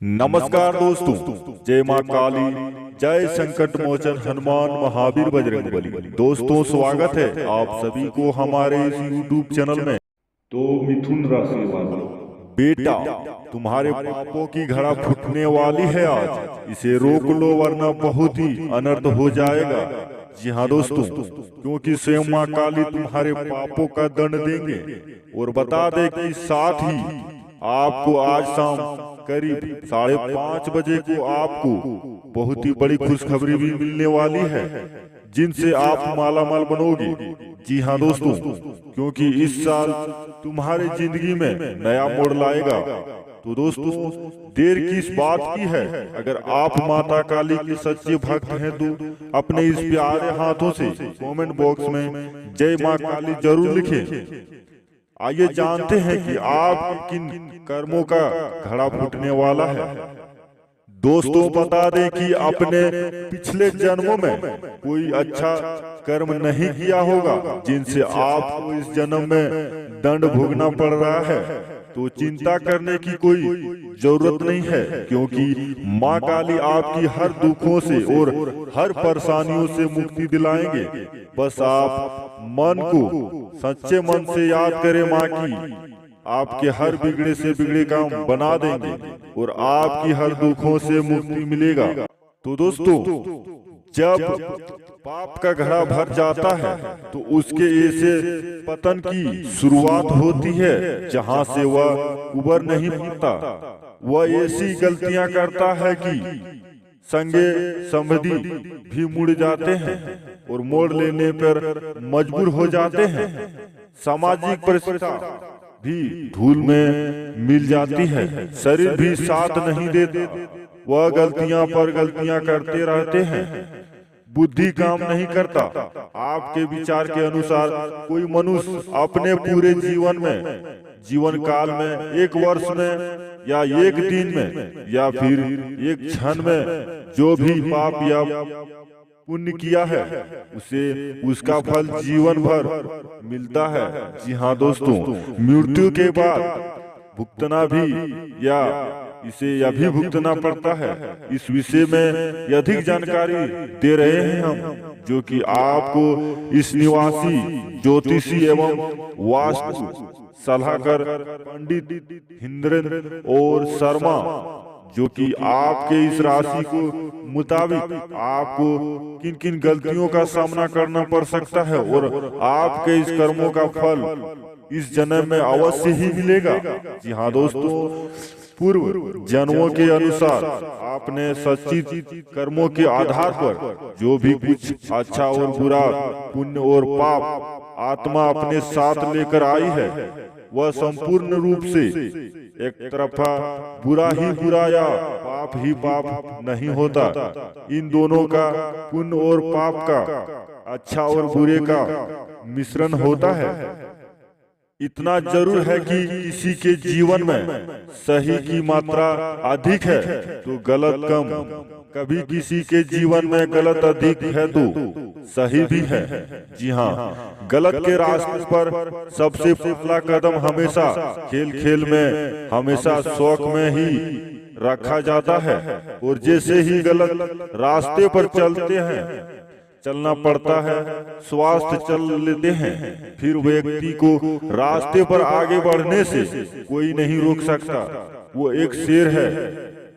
नमस्कार दोस्तों। जय माँ काली, जय संकट मोचन हनुमान महावीर बजरंगबली। दोस्तों, स्वागत है आप सभी को हमारे इस YouTube चैनल में। तो मिथुन राशि वालों, बेटा तुम्हारे पापों की घड़ा फूटने वाली है आज। इसे रोक लो वरना बहुत ही अनर्थ हो जाएगा। जी हाँ दोस्तों, क्योंकि स्वयं माँ काली तुम्हारे पापों का दंड देंगे। और बता दे कि साथ ही आपको आज शाम करीब 5:30 बजे को आपको बहुत ही बड़ी खुशखबरी भी मिलने वाली है, जिनसे आप मालामाल बनोगे। जी हाँ दोस्तों, क्योंकि इस साल तुम्हारी जिंदगी में नया मोड़ लाएगा। तो दोस्तों, देर किस बात की है? अगर आप माता काली के सच्चे भक्त हैं तो अपने इस प्यारे हाथों से कमेंट बॉक्स में जय माँ काली जरूर लिखें। आइए जानते हैं कि आप किन कर्मों का घड़ा फूटने वाला है। दोस्तों, बता दें कि अपने पिछले जन्मों में कोई अच्छा कर्म नहीं किया होगा, जिनसे आपको इस जन्म में दंड भोगना पड़ रहा है। तो चिंता करने की कोई जरूरत नहीं है, क्योंकि माँ काली आपकी हर दुखों से और हर परेशानियों से मुक्ति दिलाएंगे। बस आप मन को सच्चे मन से याद करें, माँ की आपके हर बिगड़े से बिगड़े काम बना देंगे और आपकी हर दुखों से मुक्ति मिलेगा। तो दोस्तों, जब पाप का घड़ा भर जाता है तो उसके ऐसे पतन की शुरुआत होती है जहां से वह उबर नहीं पाता। वह ऐसी गलतियां करता है कि संगे संबंधी भी मुड़ जाते हैं और मोड़ लेने पर मजबूर हो जाते हैं। सामाजिक परिस्थितियां भी धूल में मिल जाती है, शरीर भी साथ नहीं देता। वह गलतियां पर गलतियां करते रहते हैं, बुद्धि काम नहीं करता। आपके विचार के अनुसार कोई मनुष्य अपने पूरे जीवन काल में, एक वर्ष में या एक दिन में या फिर एक क्षण में जो भी पाप या पुण्य किया है उसे उसका फल जीवन भर मिलता है। जी हाँ दोस्तों, मृत्यु के बाद भुगतना भी या इसे यह भी भुगतना पड़ता है। इस विषय में अधिक जानकारी दे रहे हैं हम, जो कि आपको इस निवासी ज्योतिषी एवं वास्तु सलाहकार पंडित हिंद्रेंद्र और शर्मा, जो कि आपके इस राशि को मुताबिक आपको किन किन गलतियों का सामना करना पड़ सकता है और आपके इस कर्मों का फल इस जन्म में अवश्य ही मिलेगा। जी हाँ दोस्तों, पूर्व जन्मों के अनुसार आपने सच्चित कर्मों के आधार पर जो भी कुछ अच्छा और बुरा, पुण्य और पाप आत्मा अपने साथ लेकर आई है, वह संपूर्ण रूप से एक तरफा बुरा ही बुरा या पाप ही पाप नहीं होता। इन दोनों का, पुण्य और पाप का, अच्छा और बुरे का मिश्रण होता है। इतना जरूर है कि किसी के जीवन में सही की मात्रा अधिक है तो गलत कम, कभी किसी के जीवन में गलत अधिक है तो सही भी है। जी हाँ, गलत के रास्ते पर सबसे पहला कदम हमेशा खेल खेल में, हमेशा शौक में ही रखा जाता है। और जैसे ही गलत रास्ते पर चलना पड़ता है, स्वास्थ्य चल लेते हैं, फिर व्यक्ति को रास्ते पर आगे बढ़ने से कोई नहीं रोक सकता। वो एक शेर है,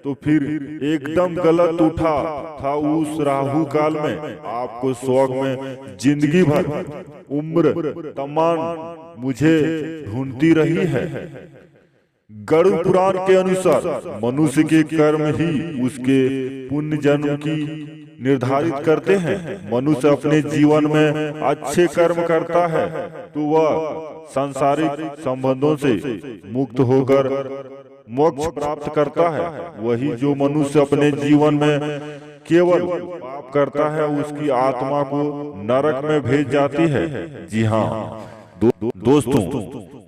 तो फिर एकदम गलत उठा था उस राहु काल में। आपको शौक में जिंदगी भर उम्र तमाम मुझे ढूंढती रही है। गरुड़ पुराण के अनुसार मनुष्य के कर्म ही उसके पुण्य जन्म की निर्धारित करते हैं। मनुष्य अपने जीवन में अच्छे कर्म करता है तो वह सांसारिक संबंधों से मुक्त होकर मोक्ष प्राप्त करता है। वही जो मनुष्य अपने जीवन में केवल पाप करता है, उसकी आत्मा को नरक में भेज जाती है। जी हाँ दोस्तों,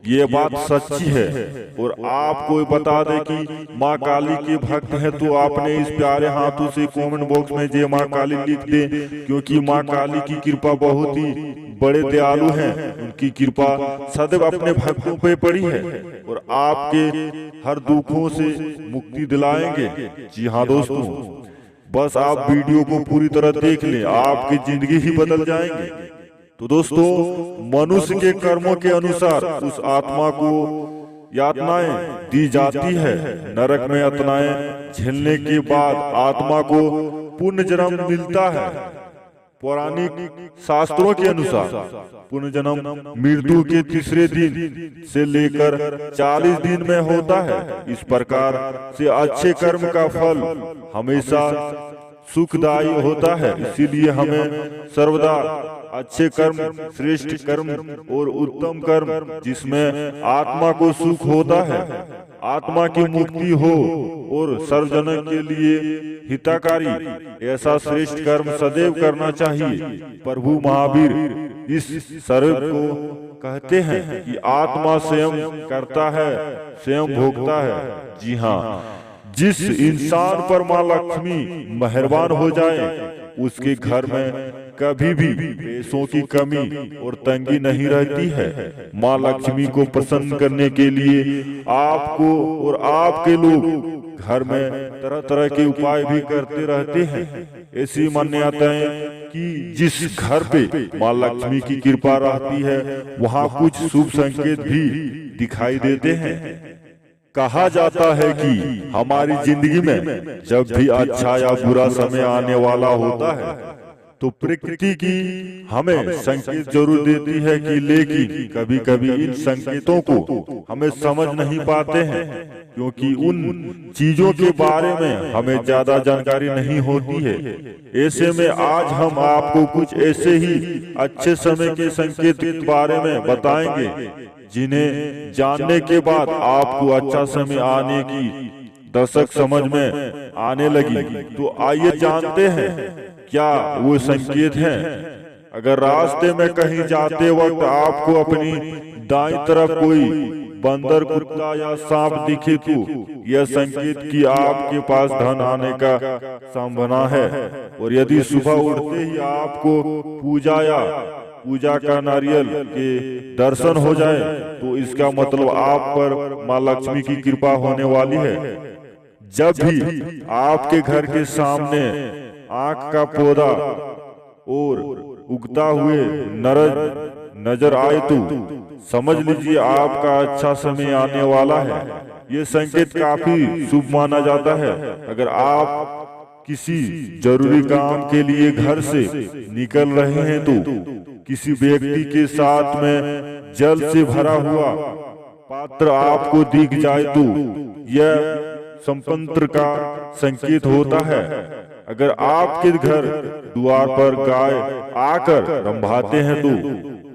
ये बात सच्ची है। और आपको बता दें कि माँ काली के भक्त हैं तो आपने इस प्यारे हाथों से कमेंट बॉक्स में जय माँ काली लिख दें, क्योंकि माँ काली की कृपा बहुत ही बड़े दयालु हैं। उनकी कृपा सदैव अपने भक्तों पे पड़ी है और आपके हर दुखों से मुक्ति दिलाएंगे। जी हाँ दोस्तों, बस आप वीडियो को पूरी तरह देख लें, आपकी जिंदगी ही बदल जाएंगे। तो दोस्तों, मनुष्य के कर्मों के अनुसार उस आत्मा को यातनाएं दी जाती है। नरक में यातनाएं झेलने के बाद आत्मा को पुनर्जन्म मिलता है। पौराणिक शास्त्रों के अनुसार पुनर्जन्म मृत्यु के तीसरे दिन से लेकर 40 दिन में होता है। इस प्रकार से अच्छे कर्म का फल हमेशा सुखदायी होता है। इसीलिए हमें सर्वदा अच्छे कर्म, श्रेष्ठ कर्म और उत्तम कर्म जिसमें आत्मा को सुख होता है, आत्मा की मुक्ति हो और सर्वजन के लिए हितकारी, ऐसा श्रेष्ठ कर्म सदैव करना चाहिए। प्रभु महावीर इस शरीर को कहते हैं कि आत्मा स्वयं करता है, स्वयं भोगता है। जी हाँ, जिस इंसान पर माँ लक्ष्मी मेहरबान हो जाए उसके घर में कभी भी पैसों की कमी और तंगी नहीं रहती है। माँ लक्ष्मी को प्रसन्न करने के लिए आपको और आपके लोग घर में तरह तरह के उपाय भी करते रहते हैं। ऐसी मान्यता है कि जिस घर पे माँ लक्ष्मी की कृपा रहती है वहाँ कुछ शुभ संकेत भी दिखाई देते हैं। कहा जाता है कि हमारी जिंदगी में जब भी अच्छा या बुरा समय आने वाला होता है तो प्रकृति की हमें संकेत जरूर देती है कि लेकिन कभी कभी इन संकेतों को हमें समझ नहीं पाते हैं, क्योंकि उन चीजों के बारे में हमें ज्यादा जानकारी नहीं होती है। ऐसे में आज हम आपको कुछ ऐसे ही अच्छे समय के संकेत के बारे में बताएंगे जिन्हें जानने के बाद आपको अच्छा समय आने की दशक समझ में आने लगी। तो आइए जानते हैं क्या वो संकेत हैं। अगर रास्ते में कहीं जाते वक्त आपको अपनी दाईं तरफ कोई बंदर, कुत्ता या सांप दिखे तो यह संकेत कि आपके पास धन आने का संभावना है। और यदि सुबह उठते ही आपको पूजा का नारियल के दर्शन हो जाए तो इसका मतलब आप पर माँ लक्ष्मी की कृपा होने वाली है। जब भी आपके घर के सामने आँख का पौधा और उगता हुए नजर आए तो समझ लीजिए आपका अच्छा समय आने वाला है। ये संकेत काफी शुभ माना जाता है। अगर आप किसी जरूरी काम के लिए घर से निकल रहे हैं तो किसी व्यक्ति के साथ में जल से भरा हुआ पात्र आपको दिख जाए तो यह संपत्ति का संकेत होता है। अगर आपके घर द्वार पर गाय आकर रंभाते हैं तो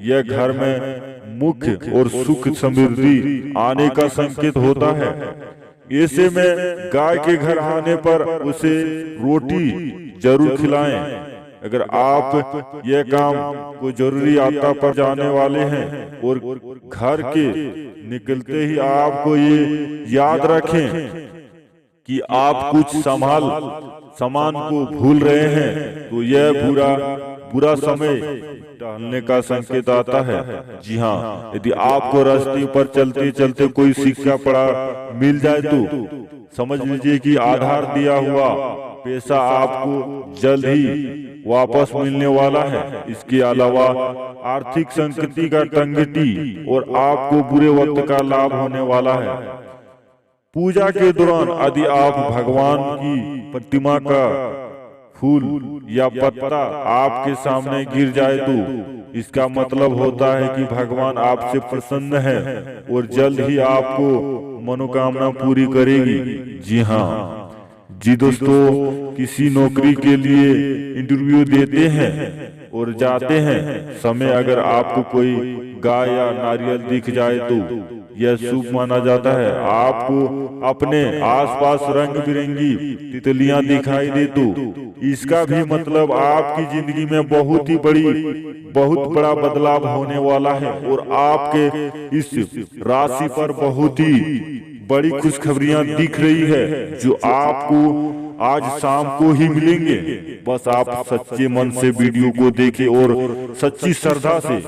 यह घर में मुख्य और सुख समृद्धि आने का संकेत होता है। ऐसे में गाय के घर आने पर उसे रोटी जरूर खिलाएं। अगर आप यह काम को जरूरी यात्रा पर जाने वाले हैं और घर के निकलते ही आपको ये याद रखें कि आप कुछ सामान को भूल रहे हैं तो यह बुरा समय टहलने का संकेत आता है। जी हाँ, यदि आपको रास्ते पर चलते चलते कोई सिक्का पड़ा मिल जाए तो समझ लीजिए कि आधार दिया हुआ पैसा आपको जल्द ही वापस मिलने वाला है। इसके अलावा आर्थिक संकट का तंगटी और आपको बुरे वक्त का लाभ होने वाला है। पूजा के दौरान यदि आप भगवान की प्रतिमा का फूल या पत्ता आपके सामने गिर जाए तो इसका मतलब होता है कि भगवान आपसे प्रसन्न है और जल्द ही आपको मनोकामना पूरी करेगी। जी हाँ जी दोस्तों, किसी नौकरी के लिए इंटरव्यू देते हैं और जाते हैं समय अगर आपको कोई गाय या नारियल दिख जाए तो यह शुभ माना जाता है। आपको अपने आसपास रंग बिरंगी तितलियां दिखाई दे तो इसका भी मतलब आपकी जिंदगी में बहुत बड़ा बदलाव होने वाला है और आपके इस राशि पर बहुत ही बड़ी खुशखबरियां दिख रही है जो आपको आज शाम को ही मिलेंगे। बस आप सच्चे मन से वीडियो को देखें और सच्ची श्रद्धा से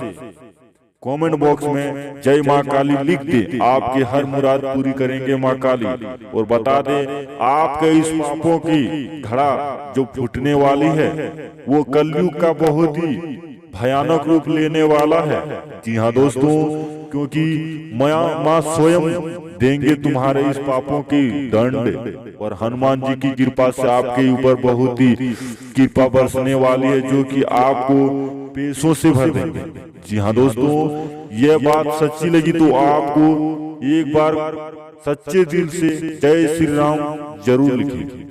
कमेंट बॉक्स में जय माँ काली लिख दे, आपकी हर मुराद पूरी करेंगे माँ काली। और बता दे आपके इस पापों की घड़ा जो फूटने वाली है वो कलयुग का बहुत ही भयानक रूप लेने वाला है। जी हाँ दोस्तों, क्योंकि माँ स्वयं देंगे तुम्हारे इस पापों की दंड, और हनुमान जी की कृपा से आपके ऊपर बहुत ही कृपा बरसने वाली है, जो कि आपको पैसों से भर देंगे। जी हाँ दोस्तों, यह बात सच्ची लगी तो आपको एक बार सच्चे दिल से जय श्री राम जरूर लिखिए।